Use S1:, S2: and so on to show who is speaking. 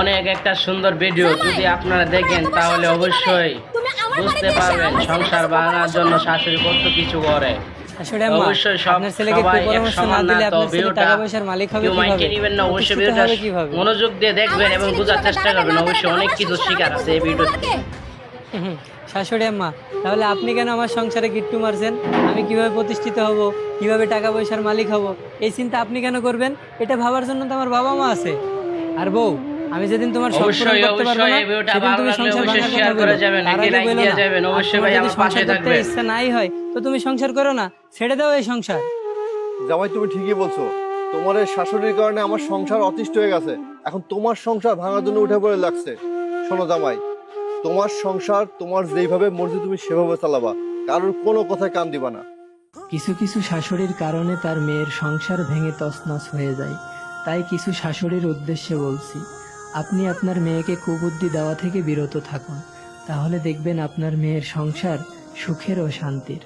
S1: অনেক একটা সুন্দর ভিডিও, যদি আপনারা দেখেন তাহলে অবশ্যই বুঝতে পারবেন সংসার বানানোর জন্য শাশুড়ি কত কিছু করে।
S2: আসলে আম্মা,
S1: অবশ্যই
S2: আপনার ছেলেকে
S1: সবাই এক
S2: কুপরামর্শ না
S1: সমান না,
S2: দিলে
S1: তো
S2: আপনার ছেলে
S1: ভিডিওটা
S2: টাকা পয়সার মালিক হবে
S1: কেউ মাইন্ডে
S2: কিভাবে?
S1: নেবেন না, অবশ্যই
S2: প্রতিষ্ঠিত
S1: ভিডিওটা
S2: হবে কিভাবে?
S1: মনোযোগ দিয়ে দেখবেন এবং বোঝার চেষ্টা করবেন। অবশ্যই অনেক কিছু শিকার আছে এই ভিডিওতে।
S2: হুম, শাশুড়ি আম্মা, তাহলে আপনি কেন আমার সংসারে গিট্টু মারছেন? আমি কিভাবে প্রতিষ্ঠিত হব, কিভাবে টাকা পয়সার মালিক হব, এই চিন্তা আপনি কেন করবেন? এটা ভাবার জন্য তো আমার বাবা মা আছে। আর বউ, আমি যেদিন তোমার শখ পূরণ
S1: অবশ্যই
S2: করতে পারবো
S1: অবশ্যই
S2: না,
S1: এই ভিডিওটা
S2: সেদিন
S1: ভালো
S2: তুমি
S1: লাগলে
S2: সংসার
S1: অবশ্যই
S2: ভাঙার
S1: শেয়ার
S2: কথা
S1: করে
S2: বলো।
S1: যাবেন,
S2: তার
S1: একটি
S2: আগে
S1: লাইক
S2: বলো
S1: দিয়ে
S2: না।
S1: যাবেন।
S2: আর
S1: অবশ্যই
S2: তোমার
S1: ভাই
S2: যদি
S1: আমার পাশে
S2: সংসার করতে
S1: থাকবেন।
S2: ইচ্ছা নাই হয়, তো তুমি সংসার করো না, ছেড়ে দাও এই সংসার।
S3: জামাই তুমি ঠিকই বলছো, তোমার এই শাশুড়ির কারণে আমার সংসার অতিষ্ঠ হয়ে গেছে। এখন তোমার সংসার ভাঙার জন্য উঠে পড়ে লাগছে। শোনো জামাই, তোমার সংসার তোমার যেইভাবে মর্জি তুমি সেভাবে চালাবা, কারোর কোনো কথায় কান দিবা না।
S2: কিছু কিছু শাশুড়ির কারণে তার মেয়ের সংসার ভেঙে তছনছ হয়ে যায়। তাই কিছু শাশুড়ির উদ্দেশ্যে বলছি, আপনি আপনার মেয়েকে কুবুদ্ধি দেওয়া থেকে বিরত থাকুন। তাহলে দেখবেন আপনার মেয়ের সংসার সুখের ও শান্তির।